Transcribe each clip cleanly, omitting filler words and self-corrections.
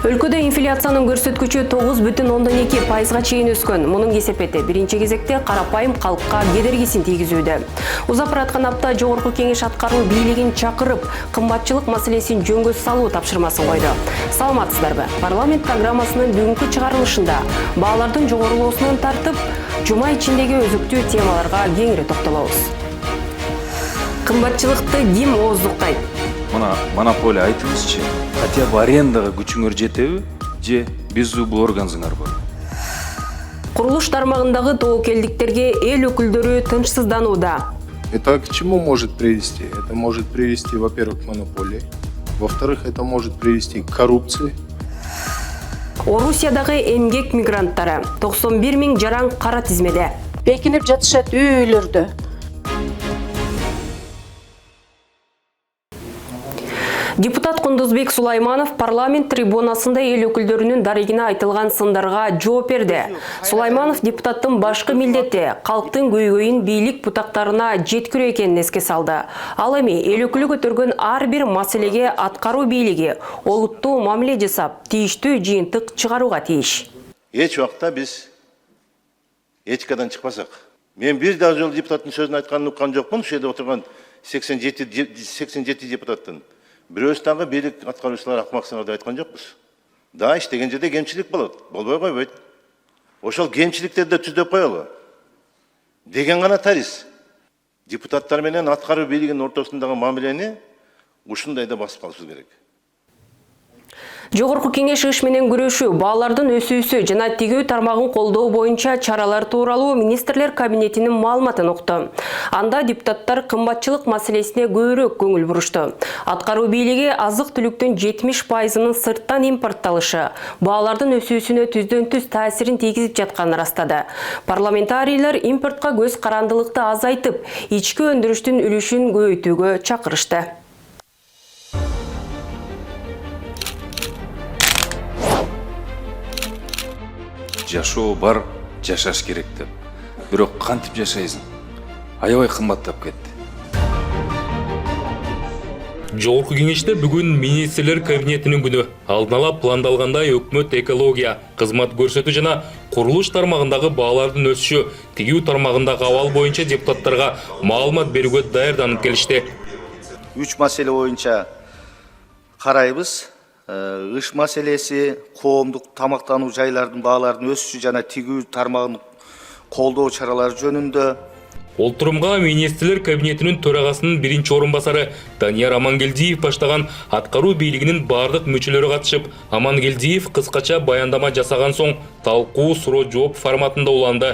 Өлкөдө инфляциянын көрсөткүчү 9,2%га чейин өскөн. Мунун кесепети биринчи кезекте карапайым калкка кедергисин тийгизүүдө. Узап бараткан апта Жогорку Кеңеш аткаруу бийлигин чакырып, кымбатчылык маселесин жөнгө салуу тапшырмасын койду. Саламатсыздарбы? Парламент программасынын бүгүнкү чыгарылышында баалардын жогорулоосунан тартып, жума ичиндеги өзүктүү темаларга кеңири токтолобуз. Кымбатчылыкты ким ооздуктайт? Мына монополия айтыңызчы, хотя бы арендага күчүңөр жетеби, же беззубый органзыңар бар? Курулуш тармагындагы тобокелдиктерге эл өкүлдөрү тынчсызданууда. Это к чему может привести? Это может привести, во-первых, к монополии. Во-вторых, это может привести к коррупции. Орусиядагы эмгек мигранттары 91 000 жаран кара тизмеде. Бекинип жатышат үйлөрдө. Депутат Кундузбек Сулайманов парламент трибунасында эл өкүлдөрүнүн дарегине айтылган сындарга жооп берди. Сулайманов депутаттын башкы милдети калктын көйгөйүн бийлик бутактарына жеткирүү экенин эске салды. Ал эми эл өкүлү көтөргөн ар бир маселеге аткаруу бийлиги олуттуу мамиле жасап, тийиштүү жыйынтык чыгарууга тийиш. Эч убакта биз этикадан чыкпасак. Мен бир дагы жолу депутаттын сөзүн айтканын уккан жокмун. Ушул жерде отурган 87 депутаттын бирөөсү дагы бийлик аткаруучулар акмаксыңар деп айткан жокпуз. Да, иштеген жерде кемчилик болот. Болбой койбойт. Ошол кемчиликтерди да түздөп коелу деген гана тарис. Депутаттар менен аткаруу бийлигинин ортосундагы мамилени ушундайда басып калышыбыз керек. Жогорку Кеңеш иш менен күрөшүү, баалардын өсүүсү жана тигүү тармагын колдоо боюнча чаралар тууралуу министрлер кабинетинин маалыматын укту. Анда депутаттар кымбатчылык маселесине көбүрөөк көңүл бурушту. Аткаруу бийлиги азык-түлүктүн 70%-нын сырттан импортталышы баалардын өсүүсүнө түздөн-түз таасирин тийгизип жатканын ырастады. Парламентарийлер импортко көз карандылыкты азайтып, ички өндүрүштүн үлүшүн көбөйтүүгө чакырышты. Жашоо бар, жашаш керек деп. Бирок кантип жашайсың? Аябай кымбаттап кетти. Жогорку Кеңеште бүгүн министрлер кабинетинин күнү. Алдын ала пландалгандай өкмөт экология, кызмат көрсөтүү жана курулуш тармагындагы баалардын өсүшү, тигүү тармагындагы абал боюнча депутаттарга маалымат берүүгө даярданып келишти. 3 маселе боюнча карайбыз. Иш маселеси, коомдук тамактануу жайлардын бааларынын өсүшү жана тигүү тармагын колдоо чаралары жөнүндө. Олтурумга министрлер кабинетинин төрагасынын биринчи орун басары Данияр Амангелдиев баштаган аткаруу бийлигинин бардык мүчөлөрү катышып, Амангелдиев кыскача баяндама жасаган соң талкуу суроо жооп форматында уланды.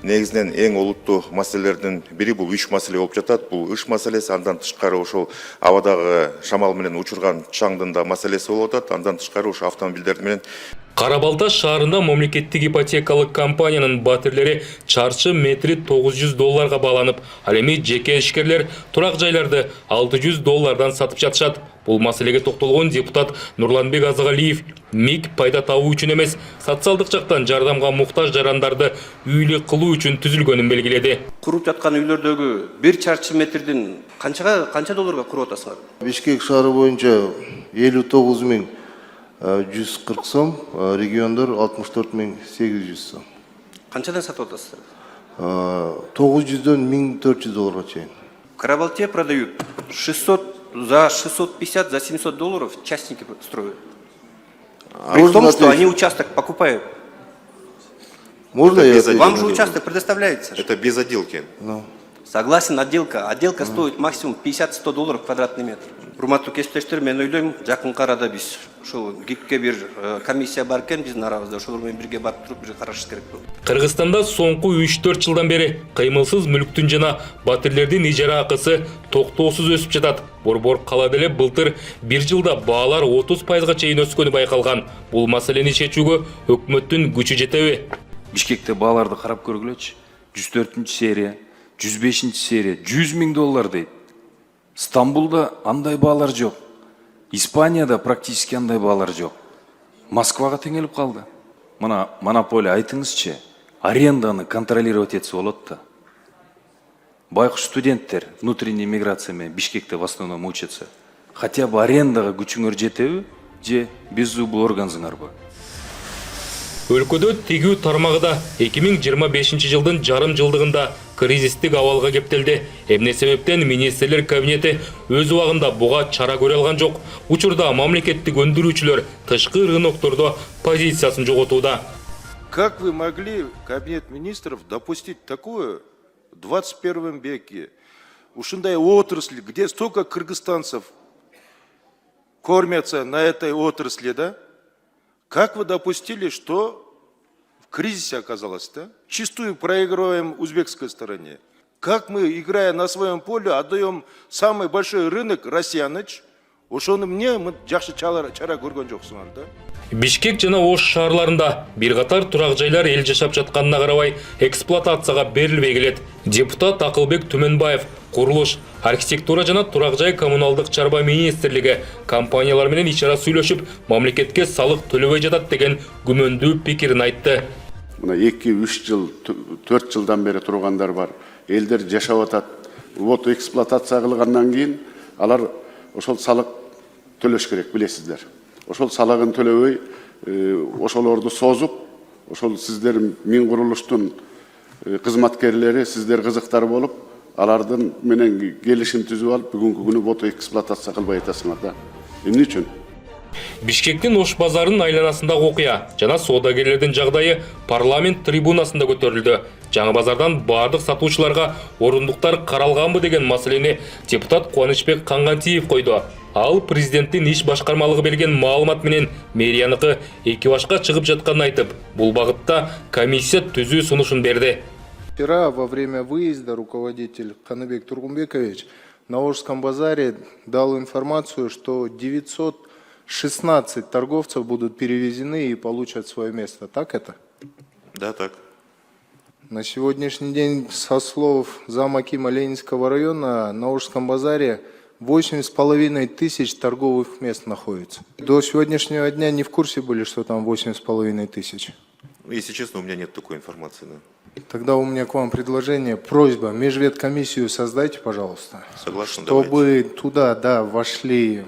Негизинен эң олуттуу маселелердин бири бул үч маселе болуп жатат. Бул иш маселеси, андан тышкары ошол абадагы шамал менен учурган чаңдын да маселеси болуп атат. Андан тышкары ошо автомобилдер менен Кара Балта шаарында мамлекеттик ипотекалык компаниянын батирлери чарчы метри $900 бааланып, ал эми жеке ишкерлер турак жайларды $600 сатып жатышат. Бул маселеге токтолгон депутат Нурланбек Азыгалиев миг пайда табуу үчүн эмес, социалдык жактан жардамга муктаж жарандарды үйлү кылуу үчүн түзүлгөнүн белгиледи. Куруп жаткан үйлөрдөгү 1 чарчы метрдин канча долларга куруп атасыңар? Бишкек шаары боюнча 59 140 сом, региондор 64 800 сом. Канчадан сатып атасыздар? 900-дөн $1400 чейин. В Карабалте продают 600 за 650, за $700 частники строят. При том, что они участок покупают. Можно я отвечу? Вам же участок предоставляется. это без отделки. Согласен, отделка стоит максимум $50-100 квадратный метр. Урматтуу кесиптештер, мен ойлойм, жакынкы арада биз ошол ГИКке бир комиссия бар экен, биздин арабызда ошолор менен бирге барып туруп бир карашыбыз керек болот. Кыргызстанда соңку 3-4 жылдан бери кыймылсыз мүлктүн жана батирлердин ижара акысы токтоосуз өсүп жатат. Борбор калада эле былтыр 1 жылда баалар 30%га чейин өскөнү байкалган. Бул маселени чечүүгө өкмөттүн күчү жетеби? Бишкекте бааларды карап көргүлөчү. 104-серия, 105-серия, $100 000 дейт. Стамбулда андай баалар жок. Испанияда практически андай баалар жок. Москвага теңелип калды. Мына монополия айтыңызчы, аренданы контролировать этсе болот да. Байкуш студенттер внутренней миграция менен Бишкекте в основном учатся. Хотя бы арендага күчүңөр жетеби, же беззубый органсыңарбы? Өлкөдө тигүү тармагы да 2025 жылдын жарым жылдыгында кризистик абалга кептелди. Эмне себептен министрлер кабинети өз убагында буга чара көрө алган жок. Учурда мамлекеттик өндүрүүчүлөр тышкы рыноктордо позициясын жоготууда. Как вы могли, кабинет министров, допустить такое в 21 веке? Ушундай отрасли, где столько кыргызстанцев кормятся на этой отрасли, да? Как вы допустили, что в кризисе оказалось, да? Чистую проигрываем узбекской стороне. Как мы, играя на своем поле, отдаем самый большой рынок Россияныч? Ошону мне мы жакшы чара көргөн жоксуңар, да? Бишкек жана Ош шаарларында бир катар турак жайлар эл жашап жатканына карабай эксплуатацияга берилбей келет. Депутат Акылбек Түмөнбаев курулуш, архитектура жана турак жай коммуналдык чарба министрлиги компаниялар менен ичара сүйлөшүп, мамлекетке салык төлөбөй жатат деген күмөндүү пикирин айтты. Мына 2-3 жыл, 4 жылдан бери тургандар бар. Элдер жашап атат. Вот эксплуатация кылгандан кийин алар ошол салык төлөш керек, билесиздер. Ошол салыгын төлөбөй, ошолорду созуп, ошол сиздер миң курулуштун кызматкерлери, сиздер кызыктар болуп, алардын менен келишим түзүп алып, бүгүнкү күнү вот эксплуатация кылбай атасыңар да. Эмне үчүн? Бишкектин Ош базарынын айланасындагы окуя жана соодагерлердин жагдайы парламент трибунасында көтөрүлдү. Жаңы базардан бардык сатуучуларга орундуктар каралганбы деген маселени депутат Кубанычбек Кангантиев койду. Ал президенттин иш башкармалыгы берген маалымат менен мэрияныкы эки башка чыгып жатканын айтып, бул багытта комиссия түзүү сунушун берди. Вчера во время выезда руководитель Каныбек Тургунбекович на Ошском базаре дал информацию, что 916 торговцев будут перевезены и получат свое место. Так это? Да, так. На сегодняшний день, со слов замакима Ленинского района, на Ошском базаре 8,5 тысяч торговых мест находится. До сегодняшнего дня не в курсе были, что там 8,5 тысяч. Если честно, у меня нет такой информации. Да. Тогда у меня к вам предложение, просьба, межветкомиссию создайте, пожалуйста. Согласен, чтобы туда, вошли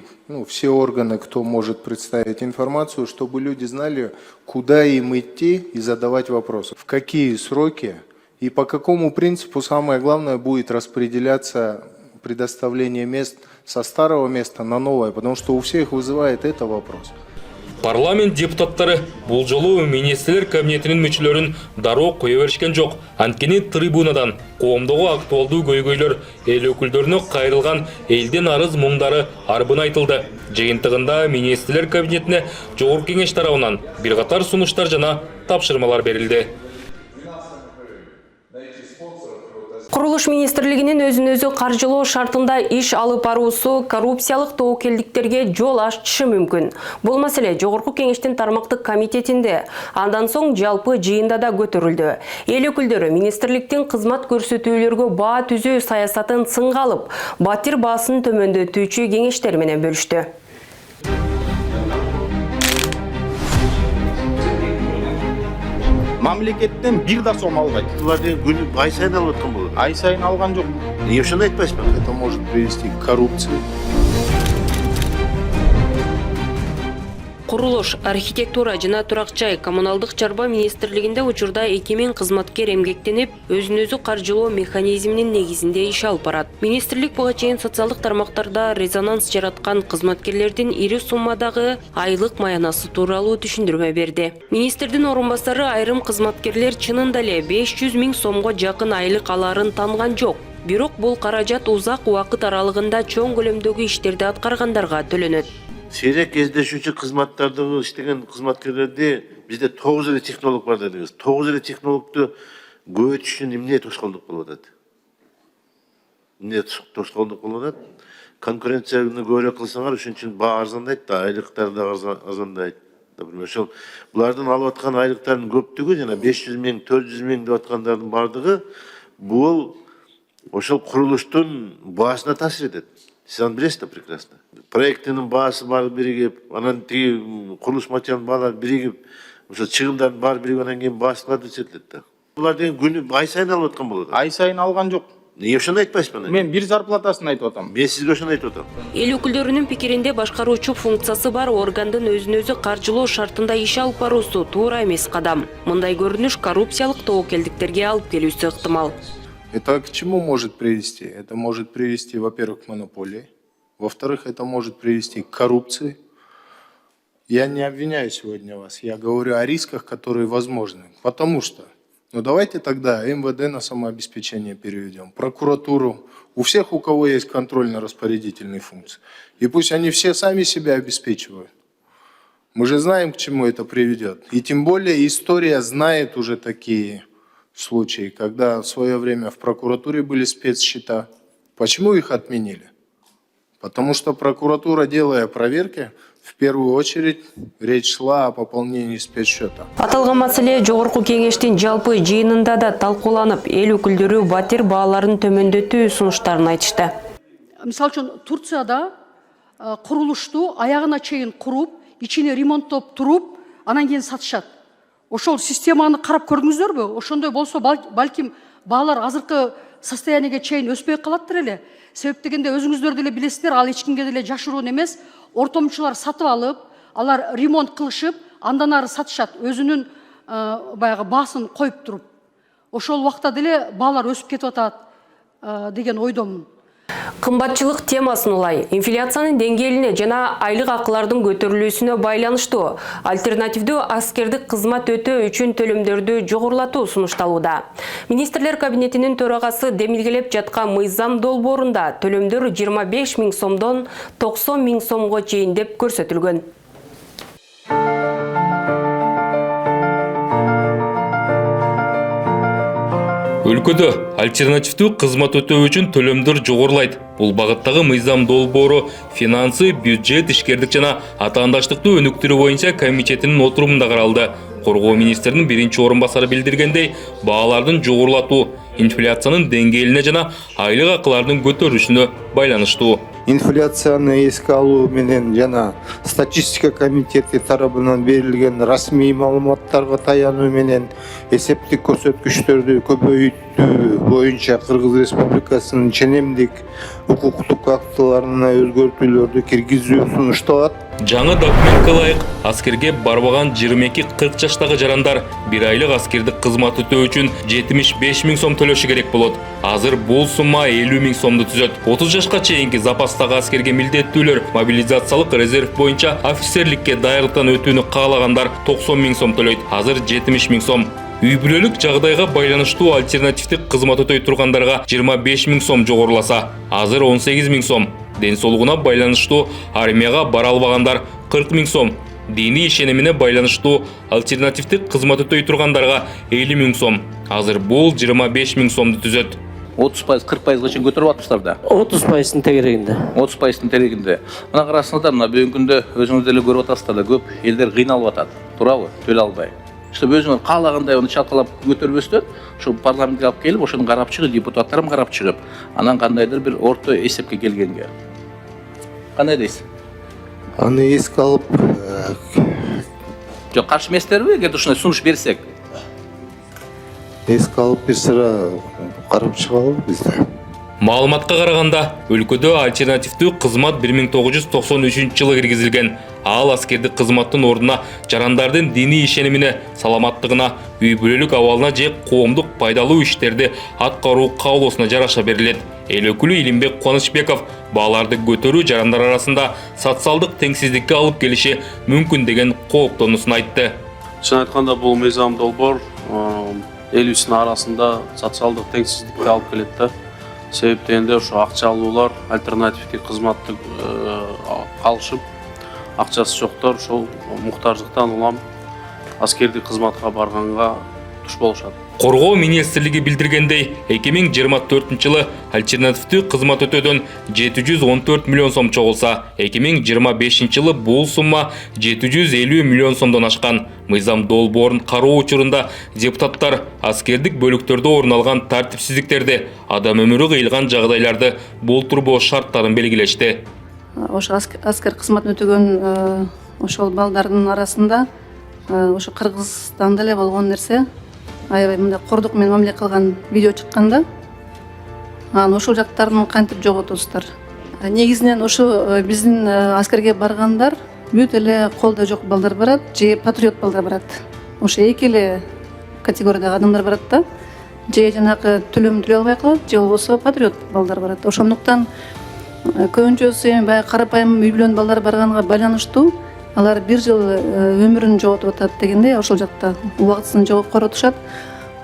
все органы, кто может представить информацию, чтобы люди знали, куда им идти и задавать вопросы. В какие сроки и по какому принципу, самое главное, будет распределяться предоставление мест со старого места на новое, потому что у всех вызывает это вопрос. Парламент депутаттары бул жолу министрлер кабинетинин мүчөлөрүн дароо кое беришкен жок. Анткени трибунадан коомдогу актуалдуу көйгөйлөр эл өкүлдөрүнө кайрылган элдин арыз муңдары арбын айтылды. Жыйынтыгында министрлер кабинетине жогорку кеңеш тарабынан бир катар сунуштар жана тапшырмалар берилди. Курулуш министрлигинин өзүн-өзү каржылоо шартында иш алып баруусу коррупциялык тобокелдиктерге жол ачышы мүмкүн. Бул маселе жогорку кеңештин тармактык комитетинде, андан соң жалпы жыйында да көтөрүлдү. Эл өкүлдөрү министрликтин кызмат көрсөтүүлөргө баа түзүү саясатын сынга алып, батир баасын төмөндөтүүчү кеңештер менен бөлүштү. Мамлекеттен бир да сом албайт. Булар деген күнү ай сайын алып аткан болот. Ай сайын алган жок. Эмне ошону айтпайсызбы? Это может привести к коррупции. Курулуш, архитектура жана турак жай коммуналдык чарба министрлигинде учурда 2000 кызматкер эмгектенип, өзүн-өзү каржылоо механизминин негизинде иш алып барат. Министрлик буга чейин социалдык тармактарда резонанс жараткан кызматкерлердин ири суммадагы айлык маянасы тууралуу түшүндүрмө берди. Министрдин орун басары айрым кызматкерлер чынында эле 500 000 сомго жакын айлык аларын танган жок. Бирок бул каражат узак убакыт аралыгында чоң көлөмдөгү иштерди аткаргандарга төлөнөт. Сейрек кездешүүчү кызматтарды иштеген кызматкерлерде бизде 9 эле технолог бар дедиңиз. 9 эле технологду көбөйтүш үчүн эмне тошкоолдук болуп атат? Эмне тошкоолдук болуп атат? Конкуренцияны көбүрөөк кылсаңар, ошон үчүн баа арзандайт да, айлыктар да арзандайт. Например, ошол булардын алып аткан айлыктардын көптүгү жана 500 000, 400 000 деп аткандардын бардыгы бул ошол курулуштун баасына таасир этет. Сиз аны билесиз да прекрасно. Проектинин баасы баары биригип, анан тиги курулуш материалынын баалары биригип, ошо чыгымдардын баары биригип, анан кийин баасы кантип чечилет да. Булар деген күнү ай сайын алып аткан болот. Ай сайын алган жок. Неге ошондой айтпайсызбы? Мен бир зарплатасын айтып атам. Мен сизге ошондой айтып атам. Эл өкүлдөрүнүн пикиринде башкаруучу функциясы бар органдын өзүн өзү каржылоо шартында иш алып баруусу туура эмес кадам. Мындай көрүнүш коррупциялык тобокелдиктерге алып келүүсү ыктымал. Это к чему может привести? Это может привести, во-первых, к монополии. Во-вторых, это может привести к коррупции. Я не обвиняю сегодня вас. Я говорю о рисках, которые возможны. Потому что, ну давайте тогда МВД на самообеспечение переведем, прокуратуру, у всех, у кого есть контрольно-распорядительные функции. И пусть они все сами себя обеспечивают. Мы же знаем, к чему это приведет. И тем более история знает уже такие случаи, когда в свое время в прокуратуре были спецсчета. Почему их отменили? Потому что прокуратура, делая проверки, в первую очередь речь шла о пополнении спецсчета. Аталган маселе жогорку кеңештин жалпы жыйынында да талкууланып, эл өкүлдөрү батир бааларын төмөндөтүү сунуштарын айтышты. Мисалы үчүн Турцияда курулушту аягына чейин куруп, ичине ремонттоп туруп, анан кийин сатышат. Ошол системаны карап көрдүңүздөрбү? Ошондой болсо балким баалар азыркы состояниеге чейин өспөй калаттыр эле. Себеп дегенде өзүңүздөр деле билесиздер, ал эч кимге деле жашыруун эмес. Ортомчулар сатып алып, алар ремонт кылышып, андан ары сатышат, өзүнүн баягы баасын коюп туруп. Ошол убакта деле баалар өсүп кетип атат деген ойдомун. Кымбатчылык темасын улай, инфляциянын деңгээлине жана айлык акылардын көтөрүлүүсүнө байланыштуу альтернативдүү аскердик кызмат өтөө үчүн төлөмдөрдү жогорулатуу сунушталууда. Министрлер кабинетинин төрагасы демилгелеп жаткан мыйзам долбоорунда төлөмдөр 25 000 сомдон 90 000 сомго чейин деп көрсөтүлгөн. Өлкөдө альтернативдүү кызмат өтөө үчүн төлөмдөр жогорулайт. Бул багыттагы мыйзам долбоору финансы, бюджет, ишкердик жана атаандаштыктуу өнүктүрүү боюнча комитетинин отурумунда каралды. Коргоо министринин биринчи орун басары билдиргендей, баалардын жогорулатуу инфляциянын деңгээлине жана айлык акылардын көтөрүлүшүнө байланыштуу. Инфляцияны эске алуу менен жана статистика комитети тарабынан берилген расмий маалыматтарга таянуу менен эсептик көрсөткүчтөрдү көбөйтүү боюнча Кыргыз Республикасынын ченемдик укуктук актыларына өзгөртүүлөрдү киргизүү сунушталат. Жаңы документке ылайык аскерге барбаган 22-40 жаштагы жарандар 1 айлык аскердик кызмат өтөө үчүн 75 000 сом төлөшү керек болот. Азыр бул сумма 50 000 сомду түзөт. 30 жашка чейинки запастагы аскерге милдеттүүлөр мобилизациялык резерв боюнча офицерликке даярлыктан өтүүнү каалагандар 90 000 сом төлөйт. Азыр 70 000 сом. Үй бүлөлүк жагдайга байланыштуу альтернативдик кызмат өтөй тургандарга 25 000 сом жогоруласа, азыр 18 000 сом. Ден соолугуна байланыштуу армияга бара албагандар 40 000 сом. Дини ишенимине байланыштуу альтернативдик кызмат өтөй тургандарга 50 000 сом. Азыр бул 25 000 сомду түзөт. 30%, 40%га чейин көтөрүп атпыздар да. 30%-ын тегерегинде. 30%-ын тегерегинде. Мына карасаңыздар, мына бүгүнкү күндө өзүңүз деле көрүп атасыздар да, көп элдер кыйналып атат. Туурабы? Төлөй албай. Чтобы өзүңөр каалагандай аны чалкалап көтөрбөстөн, ошо парламентке алып келип, ошону карап чыгып, депутаттарым карап чыгып, анан кандайдыр бир орто эсепке келгенге. Кандай дейсиз? Аны эске алып, Жок, каршы эместерби, эгерде ушундай сунуш берсек? эске алып бир сыра карап чыгалы бизде. Маалыматка караганда, өлкөдө альтернативдүү кызмат 1993 жылы киргизилген. Ал аскердик кызматтын ордуна жарандардын диний ишенимине, саламаттыгына, үй бүлөлүк абалына же коомдук пайдалуу иштерди аткаруу каалоосуна жараша берилет. Эл өкүлү Илимбек Кубанычбеков бааларды көтөрүү жарандар арасында социалдык теңсиздикке алып келиши мүмкүн деген кооптонуусун айтты. Чын айтканда, бул мыйзам долбоор элүүсүнүн арасында социалдык теңсиздикке алып келет да. Себеп дегенде ошо акча алуулар альтернативдик кызматты калышып, акчасы жоктор ошол муктаждыктан улам аскердик кызматка барганга туш болушат. Коргоо министрлиги билдиргендей, 2024 жылы альтернативдүү кызмат өтөөдөн 714 миллион сом чогулса, 2025 жылы бул сумма 750 миллион сомдон ашкан. Мыйзам долбоорун кароо учурунда депутаттар аскердик бөлүктөрдө орун алган тартипсиздиктерди, адам өмүрү кыйылган жагдайларды болтурбоо шарттарын белгилешти. Ошо аскер кызматын өтөгөн ошол балдардын арасында ошо Кыргызстанда эле болгон нерсе. Аябай мындай кордук менен мамиле кылган видео чыкканда, анан ошол жактарын кантип жоготосуздар? Негизинен ошо биздин аскерге баргандар бүт эле колдо жок балдар барат же патриот балдар барат. Ошо эки эле категориядагы адамдар барат да. Же жанагы төлөм төлөй албай калат, же болбосо патриот балдар барат. Ошондуктан көбүнчөсү эми баягы карапайым үй бүлөнүн балдары барганга байланыштуу алар 1 жыл өмүрүн жоготуп атат дегенде ошол жакта убактысын коротушат.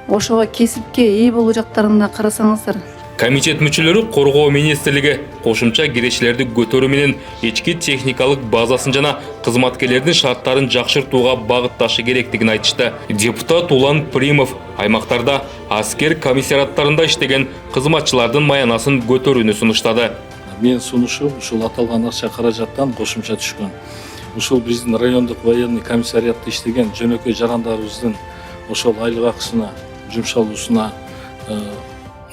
Ошого кесипке ээ болуу жактарына карасаңыздар. Комитет мүчөлөрү Коргоо министрлиги кошумча кирешилерди көтөрүү менен ички техникалык базасын жана кызматкерлердин шарттарын жакшыртууга багытташы керектигин айтышты. Депутат Улан Примов аймактарда аскер комиссариаттарында иштеген кызматчылардын маянасын көтөрүүнү сунуштады. Мен сунушум ушул аталган акча каражаттан кошумча түшкөн. Ушул биздин райондук военный комиссариатта иштеген жөнөкөй жарандарыбыздын ошол айлык акысына жумшалуусуна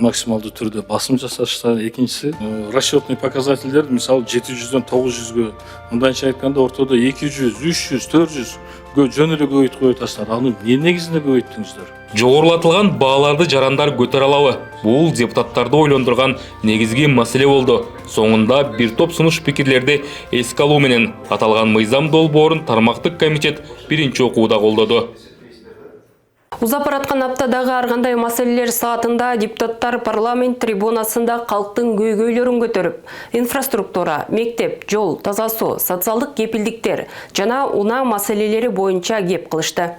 максималдуу түрдө басым жасашса, экинчиси расчетный показательдер мисалы 700дөн 900гө, мындайча айтканда ортодо 200, 300, 400гө жөн эле көбөйтүп кое таштады. Аны эмне негизинде көбөйттүңүздөр? Жогорулатылган бааларды жарандар көтөрө алабы? Бул депутаттарды ойлондурган негизги маселе болду. Соңунда бир топ сунуш пикирлерди эске алуу менен аталган мыйзам долбоорун тармактык комитет биринчи окууда колдоду. Узап бараткан аптадагы ар кандай маселелер саатында депутаттар парламент трибунасында калктын көйгөйлөрүн көтөрүп, инфраструктура, мектеп, жол, таза суу, социалдык кепилдиктер жана унаа маселелери боюнча кеп кылышты.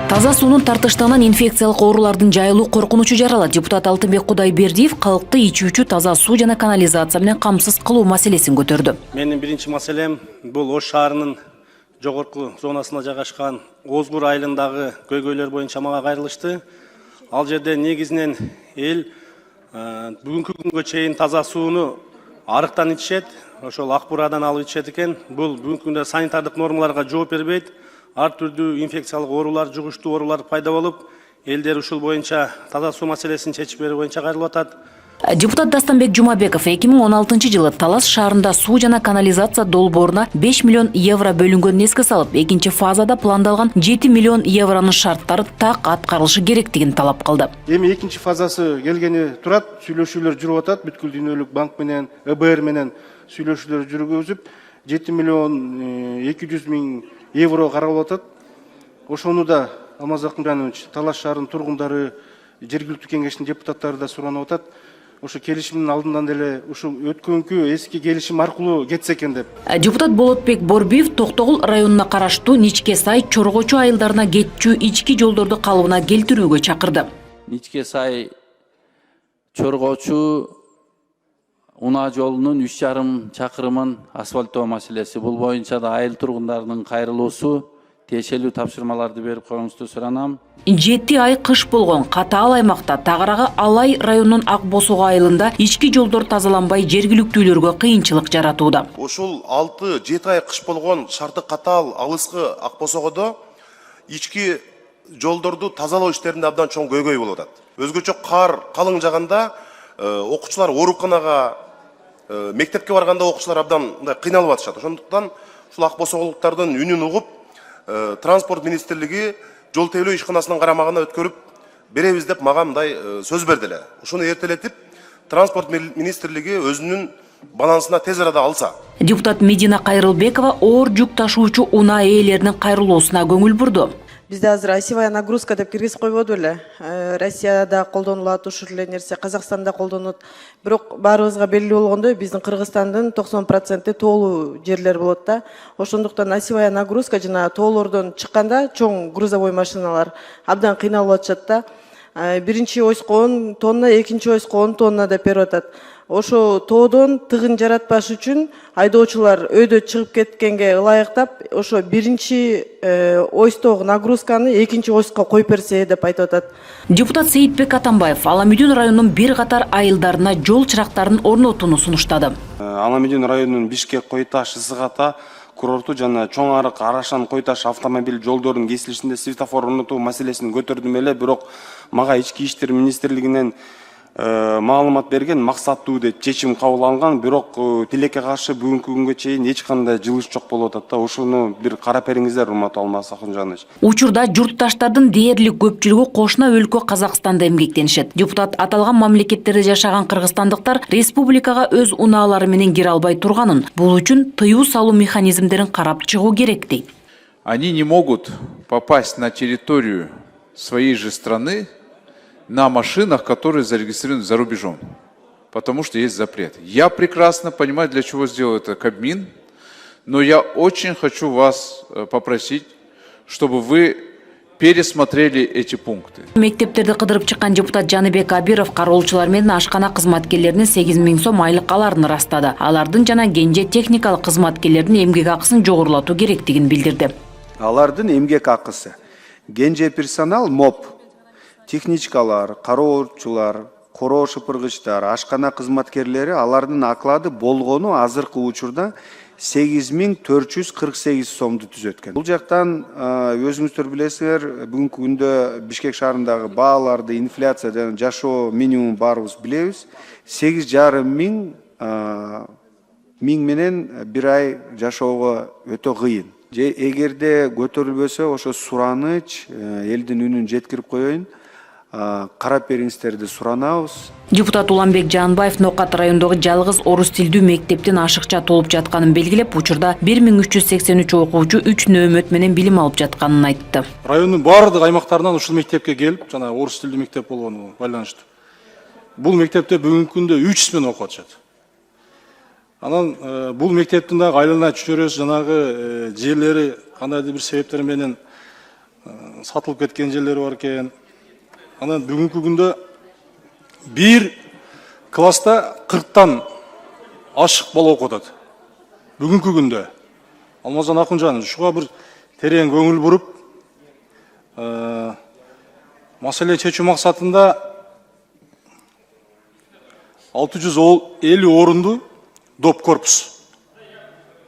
Таза суунун тартыштыгынан инфекциялык оорулардын жайылуу коркунучу жарала. Депутат Алтынбек Кудайбердиев калкты ичүүчү таза суу жана канализация менен камсыз кылуу маселесин көтөрдү. Менин биринчи маселем бул Ош шаарынын жогорку зонасында жайгашкан Озгур айылындагы көйгөйлөр боюнча мага кайрылышты. Ал жерде негизинен эл бүгүнкү күнгө чейин таза сууну арыктан ичишет, ошол ак бураадан алып ичишет экен. Бул бүгүнкү күндө санитардык нормаларга жооп бербейт. Ар түрдүү инфекциялык оорулар, жугуштуу оорулар пайда болуп, элдер ушул боюнча таза суу маселесин чечип берүү боюнча кайрылып атат. Депутат Дастанбек Жумабеков 2016-жылы Талас шаарында суу жана канализация долбооруна 5 миллион евро бөлүнгөнүн эске салып, экинчи фазада пландалган 7 миллион евронун шарттары так аткарылышы керектигин талап кылды. Эми экинчи фазасы келгени турат, сүйлөшүүлөр жүрүп атат, бүткүл дүйнөлүк банк менен, ЭБР менен сүйлөшүүлөр жүргүзүп, 7 миллион 200 миң евро каралып атат. Ошону да Алмаз Акымжанович, Талас шаарынын тургундары, жергиликтүү кеңештин депутаттары да суранып атат. Ошо келишимдин алдынан деле ушу өткөнкү эски келишим аркылуу кетсе экен деп. Депутат Болотбек Борбиев Токтогул районуна караштуу Ничке Сай, Чоргочу айылдарына кетчү ички жолдорду калыбына келтирүүгө чакырды. Ничке Сай, Чоргочу унаа жолунун 3,5 чакырымын асфальттоо маселеси. Бул боюнча да айыл тургундарынын кайрылуусу, тиешелүү тапшырмаларды берип коюңузду суранам. 7 ай кыш болгон катаал аймакта тагыраагы Алай районунун Ак Босого айылында ички жолдор тазаланбай жергиликтүүлөргө кыйынчылык жаратууда. Ушул 6-7 ай кыш болгон шарты катаал алыскы Ак Босогодо ички жолдорду тазалоо иштеринде абдан чоң көйгөй болуп атат. Өзгөчө кар калың жаганда окуучулар ооруканага, мектепке барганда окуучулар абдан кыйналып атышат. Ошондуктан ушул Ак Босоголуктардын үнүн угуп, транспорт министрлиги жол тейлөө ишканасынын карамагына өткөрүп беребиз деп мага мындай сөз берди эле. Ушуну эртелетип, транспорт министрлиги өзүнүн балансына тез арада алса. Депутат Медина Кайрылбекова оор жүк ташуучу унаа ээлеринин кайрылуусуна көңүл бурду. Бизде азыр осевая нагрузка деп киргизип койбоду беле. Россияда колдонулат ушул эле нерсе, Казакстанда колдонот. Бирок баарыбызга белгилүү болгондой, биздин Кыргызстандын 90% тоолуу жерлер болот да. Ошондуктан осевая нагрузка жана тоолордон чыкканда чоң грузовой машиналар абдан кыйналып атышат да. Биринчи ойско 10 тонна, экинчи ойско 10 тонна деп берип атат. Ошо тоодон тыгын жаратпаш үчүн айдоочулар өйдө чыгып кеткенге ылайыктап, ошо биринчи ойстогу нагрузканы экинчи ойско коюп берсе деп айтып атат. Депутат Сейитбек Атамбаев Аламүйдүн районунун бир катар айылдарына жол чырактарын орнотууну сунуштады. Аламүйдүн районунун Бишкек, Койташ, Ысык-Ата курорту жана Чоң Арык, Арашан, Койташ автомобиль жолдорунун кесилишинде светофор орнотуу маселесин көтөрдүм эле, бирок мага ички иштер министрлигинен маалымат берген, максаттуу деп чечим кабыл алынган, бирок тилекке каршы бүгүнкү күнгө чейин эч кандай жылыш жок болуп атат да. Ошону бир карап бериңиздер, урматтуу Алмаз Акынжанович. Учурда журтташтардын дээрлик көпчүлүгү кошуна өлкө Казакстанда эмгектенишет. Депутат аталган мамлекеттерде жашаган кыргызстандыктар республикага өз унаалары менен кире албай турганын, бул үчүн тыюу салуу механизмдерин карап чыгуу керек дейт. Они не могут попасть на территорию своей же страны на машинах, которые зарегистрированы за рубежом, потому что есть запрет. Я прекрасно понимаю, для чего сделал это Кабмин, но я очень хочу вас попросить, чтобы вы пересмотрели эти пункты. Мектептерди кыдырып чыккан депутат Жаныбек Абиров кароолчулар менен ашкана кызматкерлерине 8 000 сом айлык аларын ырастады. Алардын жана кенже техникалык кызматкерлердин эмгек акысын жогорулатуу керектигин билдирди. Алардын эмгек акысы, кенже персонал МОП, техничкалар, кароочулар, короо шыпыргычтар, ашкана кызматкерлери алардын оклады болгону азыркы учурда 8448 сомду түзөткөн. Бул жактан өзүңүздөр билесиздер, бүгүнкү күндө Бишкек шаарындагы бааларды, инфляция жана жашоо минимум барыбыз билебиз. 8,5 миң менен бир ай жашоого өтө кыйын. Эгерде көтөрүлбөсө, ошо сураныч, элдин үнүн жеткирип коеюн. Карап бериңиздерди суранабыз. Депутат Уланбек Жанбаев Нокат райондогу жалгыз орус тилдүү мектептин ашыкча толуп жатканын белгилеп, учурда 1383 окуучу 3 нөөмөт менен билим алып жатканын айтты. Райондун баардык аймактарынан ушул мектепке келип, жана орус тилдүү мектеп болгону байланыштуу. Бул мектепте бүгүнкү күндө 300 мен окуп атышат. Анан бул мектептин дагы айлана чөйрөсү жанагы жерлери кандайдыр бир себептер менен сатылып кеткен жерлери бар экен. Анан бүгүнкү күндө бир класста 40тан ашык бала окуп атат. Бүгүнкү күндө. Алмазан Акынжанович, шуга бир терең көңүл буруп, маселе чечүү максатында 650 орунду доп корпус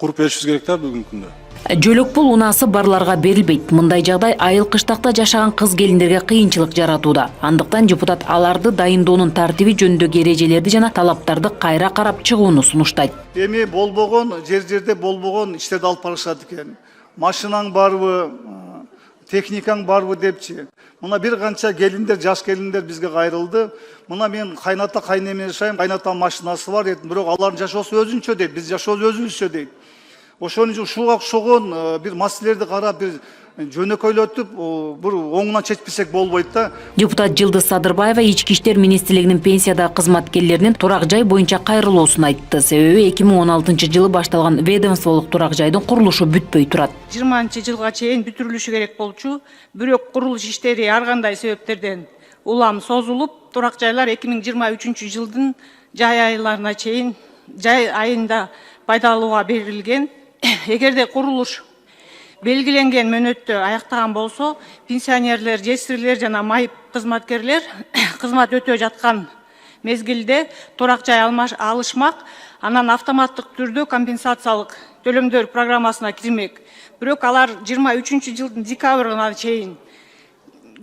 куруп беришибиз керек да бүгүнкү күндө. Жөлөк пул унаасы барларга берилбейт. Мындай жагдай айыл кыштакта жашаган кыз келиндерге кыйынчылык жаратууда. Андыктан депутат аларды дайындоонун тартиби жөнүндөгү эрежелерди жана талаптарды кайра карап чыгууну сунуштайт. Эми болбогон жерде болбогон иштерди алып барышат экен. Машинаң барбы, техникаң барбы депчи. Мына бир канча келиндер, жаш келиндер бизге кайрылды. Мына мен кайната кайнеме жашайм, кайната машинасы бар дейт, бирок алардын жашоосу өзүнчө дейт, биз жашообуз өзүбүзчө дейт. Ошон үчүн ушуга окшогон бир маселелерди карап, бир жөнөкөйлөтүп, бир оңуна чечпесек болбойт да. Депутат Жылдыз Садырбаева Ички иштер министрлигинин пенсияда кызматкерлеринин турак жай боюнча кайрылуусун айтты. Себеби 2016-жылы башталган ведомстволук турак жайдын курулушу бүтпөй турат. 20-жылга чейин бүтүрүлүшү керек болчу. Бирок курулуш иштери ар кандай себептерден улам созулуп, турак жайлар 2023-жылдын жай айларына чейин, жай айында пайдаланууга берилген. Эгерде курулуш белгиленген мөөнөттө аяктаган болсо, пенсионерлер, жесирлер жана майып кызматкерлер кызмат өтө жаткан мезгилде турак жай алышмак, анан автоматтык түрдө компенсациялык төлөмдөр программасына кирмек. Бирок алар 23-жылдын декабрына чейин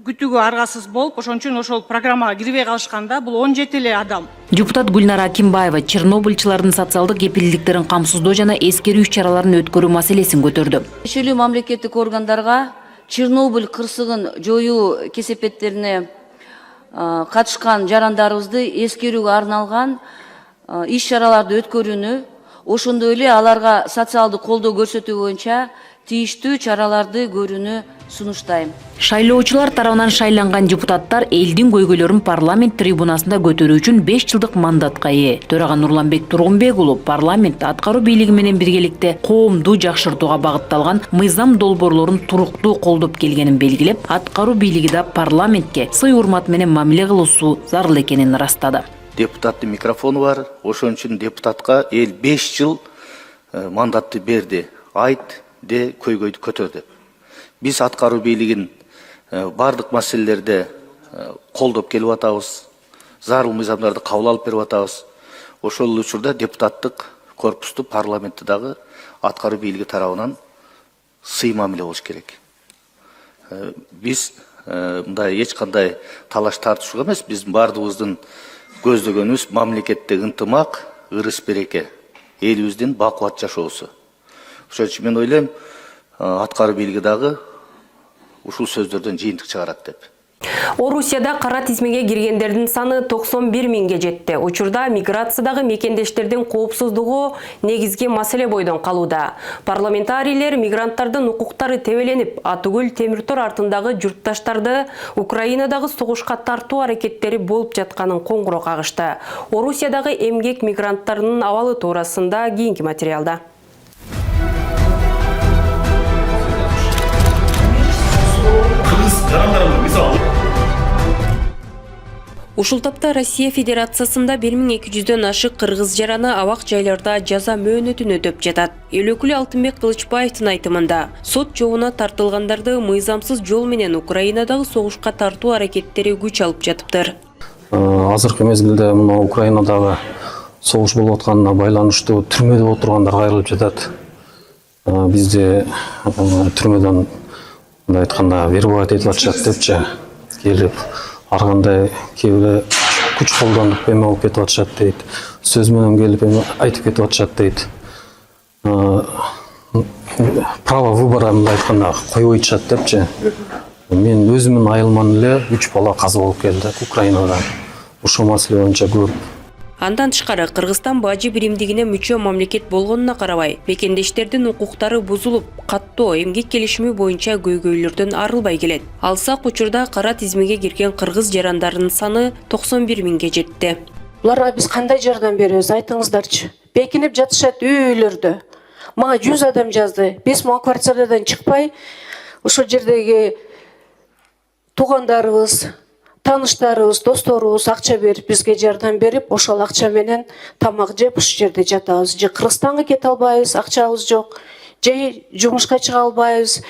күтүүгө аргасыз болуп, ошон үчүн ошол программага кирбей калышканда, бул 17 эле адам. Депутат Гүлнара Акимбаева Чернобыльчылардын социалдык кепилдиктерин камсыздоо жана эскерүү иш-чараларын өткөрүү маселесин көтөрдү. Тиешелүү мамлекеттик органдарга Чернобыль кырсыгын жоюу кесепеттерине катышкан жарандарыбызды эскерүүгө арналган иш-чараларды өткөрүүнү, ошондой эле аларга социалдык колдоо көрсөтүү боюнча тийиштүү чараларды көрүүнү сунуштайм. Шайлоочулар тарабынан шайланган депутаттар элдин көйгөйлөрүн парламент трибунасында көтөрүү үчүн 5 жылдык мандатка ээ. Төрага Нурланбек Тургунбек уулу парламент аткаруу бийлиги менен биргеликте коомду жакшыртууга багытталган мыйзам долбоорлорун туруктуу колдоп келгенин белгилеп, аткаруу бийлиги да парламентке сый урмат менен мамиле кылуусу зарыл экенин ырастады. Депутаттын микрофону бар, ошон үчүн депутатка эл 5 жыл мандатты берди. Айт де көйгөйдү көтөрдү. Биз аткаруу бийлигин бардык маселелерде колдоп келип атабыз. Зарыл мыйзамдарды кабыл алып берип атабыз. Ошол учурда депутаттык корпусту парламентте дагы аткаруу бийлиги тарабынан сый мамиле болуш керек. Биз мындай эч кандай талаш тартышууга эмес, биздин бардыгыбыздын көздөгөнүбүз мамлекеттик ынтымак, ырыс береке, элибиздин бакубат жашоосу. Ошон үчүн мен ойлойм, аткаруу бийлиги дагы ушул сөздөрдөн жыйынтык чыгарат деп. Орусияда кара тизмеге киргендердин саны 91 миңге жетти. Учурда миграциядагы мекендештердин коопсуздугу негизги маселе бойдон калууда. Парламентарийлер мигранттардын укуктары тебеленип, Атыгүл темир тор артындагы журтташтарды Украинадагы согушка тартуу аракеттери болуп жатканын коңгуроо кагышты. Орусиядагы эмгек мигранттарынын абалы туурасында кийинки материалда. Ушул тапта Россия Федерациясында 1200дөн ашык кыргыз жараны абак жайларда жаза мөөнөтүн өтөп жатат. Эл өкүлү Алтынбек Кылычбаевдин айтымында, сот жобуна тартылгандарды мыйзамсыз жол менен Украинадагы согушка тартуу аракеттери күч алып жатыптыр. Азыркы мезгилде мына Украинадагы согуш болуп атканына байланыштуу түрмөдө отургандар кайрылып жатат. Бизде түрмөдөн мындай айтканда вербовать этип атышат депчи келип ар кандай кээ күч колдонуп эме болуп кетип атышат дейт. Сөз менен келип эме айтып кетип атышат дейт. Право выбора мындай айтканда коюп айтышат депчи. Мен өзүмдүн айылыман эле 3 бала каза болуп келди Украинадан. Ушул маселе боюнча көп. Андан тышкары Кыргызстан бажы биримдигине мүчө мамлекет болгонуна карабай, мекендештердин укуктары бузулуп, каттоо эмгек келишими боюнча көйгөйлөрдөн арылбай келет. Алсак учурда кара тизмеге кирген кыргыз жарандарынын саны 91 миңге жетти. Буларга биз кандай жардам беребиз, айтыңыздарчы. Бекинип жатышат үйлөрдө. Мага 100 адам жазды. Биз могу квартирадан чыкпай, ошол жердеги туугандарыбыз, таныштарыбыз, досторубуз акча берип бизге жардам берип, ошол акча менен тамак жеп ушул жерде жатабыз. Же Кыргызстанга кете албайбыз, акчабыз жок. Же жумушка чыга албайбыз,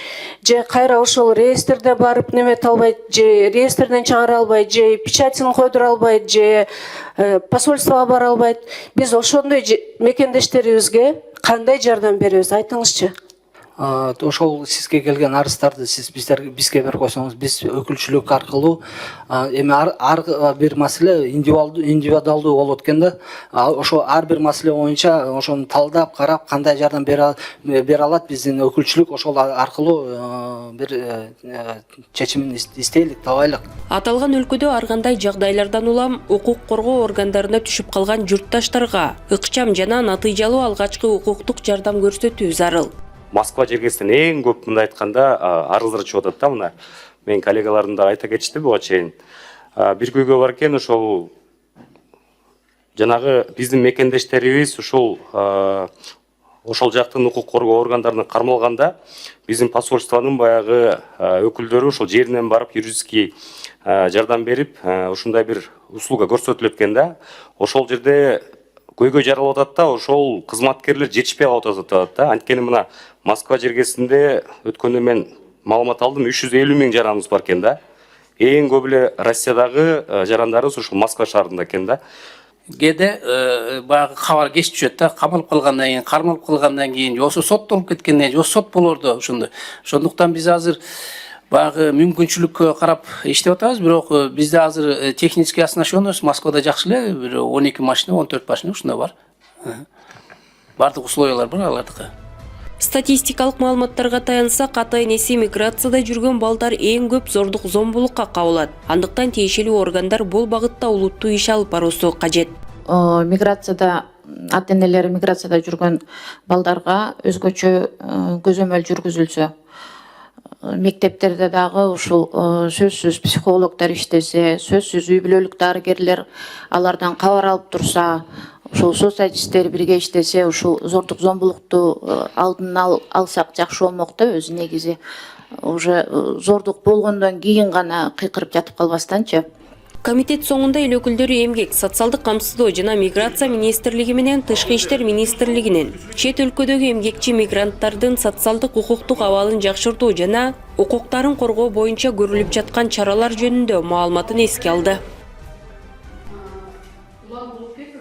же кайра ошол реестрде барып немете албайт, же реестрден чыгара албайт, же печатин койдура албайт, же посольствого бара албайт. Биз ошондой мекендештерибизге кандай жардам беребиз, айтыңызчы. Ошол сизге келген арыздарды сиз бизге берип койсоңуз, биз өкүлчүлүк аркылуу эми ар бир маселе индивидуалдуу болот экен да. Ошо ар бир маселе боюнча ошону талдап, карап, кандай жардам бере алат биздин өкүлчүлүк, ошол аркылуу бир чечимин издейлик, табайлык. Аталган өлкөдө ар кандай жагдайлардан улам укук коргоо органдарына түшүп калган журтташтарга ыкчам жана натыйжалуу алгачкы укуктук жардам көрсөтүү зарыл. Москва жергесинен эң көп мындай айтканда арыздар чыгып атат да, мына мен коллегаларым да айта кетишти буга чейин. Бир көйгөй бар экен, ошол жанагы биздин мекендештерибиз ошол жактын укук коргоо органдарына кармалганда, биздин посольствонун баягы өкүлдөрү ошол жеринен барып юридический жардам берип, ушундай бир услуга көрсөтүлөт экен да. Ошол жерде көйгөй жаралып атат да, ошол кызматкерлер жетишпей калып атат да. Анткени мына Москва жергесинде өткөндө мен маалымат алдым, 350 миң жараныбыз бар экен да. Эң көп эле Россиядагы жарандарыбыз ошол Москва шаарында экен да. Кээде баягы кабар кеч түшөт да, камалып калгандан кийин, ошо соттолуп кеткенден кийин, сот болорду ошондо. Ошондуктан биз азыр баягы мүмкүнчүлүккө карап иштеп атабыз, бирок бизде азыр технический оснащенность Москвада жакшы эле, бир 12 машина, 14 машина ушундай бар. Бардык условиялар бар алардыкы. Статистикалык маалыматтарга таянсак, ата энеси миграцияда жүргөн балдар эң көп зордук зомбулукка кабылат. Андыктан тиешелүү органдар бул багытта улуттуу иш алып баруусу кажет. Миграцияда ата энелери миграцияда жүргөн балдарга өзгөчө көзөмөл жүргүзүлсө, мектептерде дагы ушул сөзсүз психологдор иштесе, сөзсүз үй бүлөлүк дарыгерлер алардан кабар алып турса, ушул соцсайтистер бирге иштесе, ушул зордук зомбулукту алдын алсак жакшы болмок да. Өзү негизи уже зордук болгондон кийин гана кыйкырып жатып калбастанчы. Комитет соңунда эл өкүлдөрү эмгек, социалдык камсыздоо жана миграция министрлиги менен Тышкы иштер министрлигинин чет өлкөдөгү эмгекчи мигранттардын социалдык укуктук абалын жакшыртуу жана укуктарын коргоо боюнча көрүлүп жаткан чаралар жөнүндө маалыматын эске алды.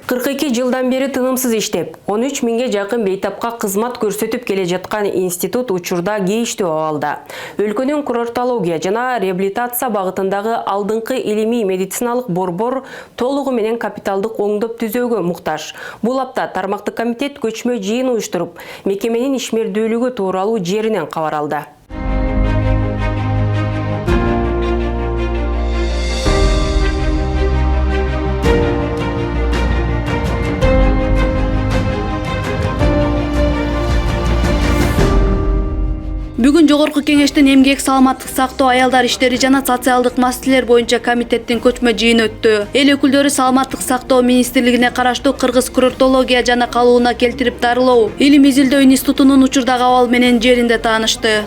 42 жылдан бери тынымсыз иштеп, 13 миңге жакын бейтапка кызмат көрсөтүп келе жаткан институт учурда кейиштүү абалда. Өлкөнүн курортология жана реабилитация багытындагы алдыңкы илимий медициналык борбор толугу менен капиталдык оңдоп түзөөгө муктаж. Бул апта тармактык комитет көчмө жыйын уюштуруп, мекеменин ишмердүүлүгү тууралуу жеринен кабар алды. Бүгүн Жогорку Кеңештин эмгек, саламаттык сактоо, аялдар иштери жана социалдык маселелер боюнча комитеттин көчмө жыйыны өттү. Эл өкүлдөрү саламаттык сактоо министрлигине караштуу Кыргыз курортология жана калууна келтирип дарылоо илим изилдөө институтунун учурдагы абал менен жеринде таанышты.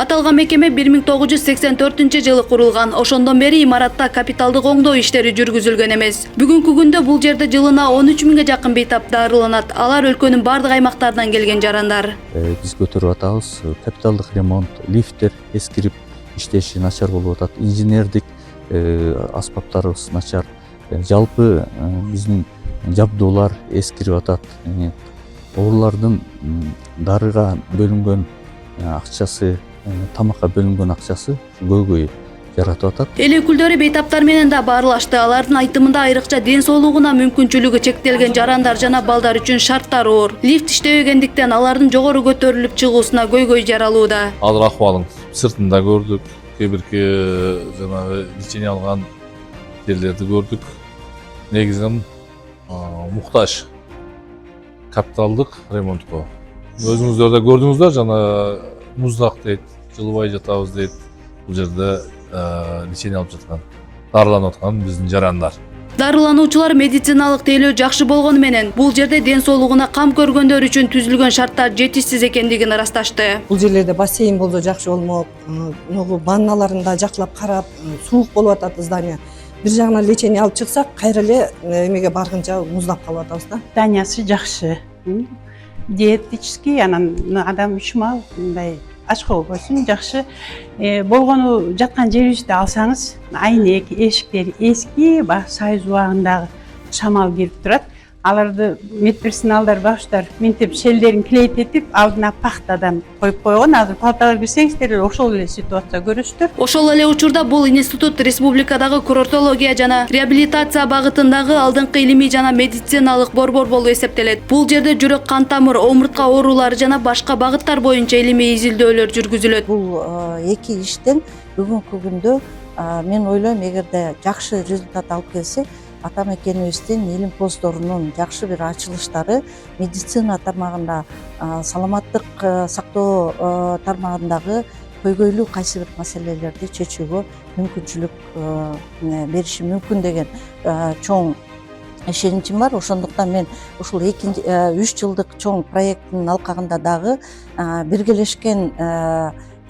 Аталган мекеме 1984 курулган. Ошондон бери имаратта капиталдык оңдоо иштери жүргүзүлгөн эмес. Бүгүнкү күндө бул жерде жылына 13 миңге жакын бейтап дарыланат. Алар өлкөнүн бардык аймактарынан келген жарандар. Биз көтөрүп атабыз. Капиталдык ремонт, лифттер эскирип иштеши начар болуп атат. Инженердик аспаптарыбыз начар. Жалпы биздин жабдуулар эскирип атат. Оорулардын дарыга бөлүнгөн акчасы, тамакка бөлүнгөн акчасы көйгөй жаратып атат. Эл өкүлдөрү бейтаптар менен да баарлашты. Алардын айтымында айрыкча ден соолугуна мүмкүнчүлүгү чектелген жарандар жана балдар үчүн шарттар оор. Лифт иштебегендиктен алардын жогору көтөрүлүп чыгуусуна көйгөй жаралууда. Азыр акыбалын сыртында көрдүк. Кээ-бирки жанагы лечение алган жерлерди көрдүк. Негизинен муктаж капиталдык ремонтко. Өзүңүздөр да көрдүңүздөр, жана муздак дейт, жылыбай жатабыз дейт. Бул жерде лечение алып жаткан, дарыланып аткан биздин жарандар. Дарылануучулар медициналык тейлөө жакшы болгону менен бул жерде ден соолугуна кам көргөндөр үчүн түзүлгөн шарттар жетишсиз экендигин ырасташты. Бул жерлерде бассейн болсо жакшы болмок, ванналарында жакшылап карап, суук болуп атат здание. Бир жагынан лечение алып чыксак, кайра эле эмеге баргынча муздап калып атабыз да. Зданиясы жакшы. Диетический, анан адам үчүн мындай ачкы болбосун, жакшы. Болгону жаткан жерибизди алсаңыз, айнек, эшиктери эски, сайыз убагындагы шамал кирип турат. Аларды медперсоналдар, башчылар мынтип шелдерин клейтетип, алдына пахтадан коюп койгон. Азыр палталар кирсеңиздер, ошол эле ситуация көрүсүздөр. Ошол эле учурда бул институт республикадагы курортология жана реабилитация багытындагы алдыңкы илимий жана медициналык борбор болуп эсептелет. Бул жерде жүрөк, кан тамыр, омуртка оорулары жана башка багыттар боюнча илимий изилдөөлөр жүргүзүлөт. Бул эки иштен бүгүнкү күндө мен ойлойм, эгерде жакшы результат алып келсек, ата мекенибиздин илим постдорунун жакшы бир ачылыштары медицина тармагында, саламаттык сактоо тармагындагы көйгөйлүү кайсы бир маселелерди чечүүгө мүмкүнчүлүк бериши мүмкүн деген чоң ишеничим бар. Ошондуктан мен ушул 3 жылдык чоң проекттин алкагында дагы биргелешкен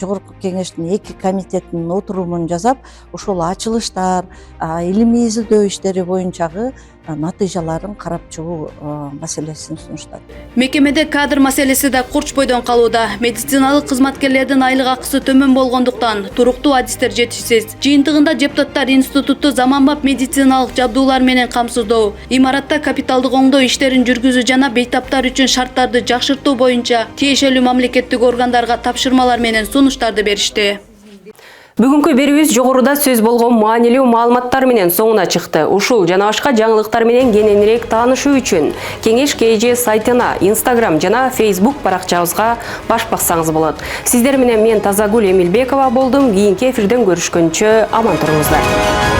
Жогорку Кеңештин 2 комитетинин отурумун жасап, ошол ачылыштар, илимий изилдөө иштери боюнчагы натыйжаларын карап чыгуу маселесин сунуштады. Мекемеде кадр маселеси да курч бойдон калууда. Медициналык кызматкерлердин айлык акысы төмөн болгондуктан туруктуу адистер жетишсиз. Жыйынтыгында депутаттар институтту заманбап медициналык жабдуулар менен камсыздоо, имаратта капиталдык оңдоо иштерин жүргүзүү жана бейтаптар үчүн шарттарды жакшыртуу боюнча тиешелүү мамлекеттик органдарга тапшырмалар менен сунуштарды беришти. Бүгүнкү берүүбүз жогоруда сөз болгон маанилүү маалыматтар менен соңуна чыкты. Ушул жана башка жаңылыктар менен кененирээк таанышуу үчүн Кеңеш КЖ сайтына, Instagram жана Facebook баракчабызга баш бассаңыз болот. Сиздер менен мен Тазагүл Эмилбекова болдум. Кийинки эфирден көрүшкөнчө аман туруңуздар.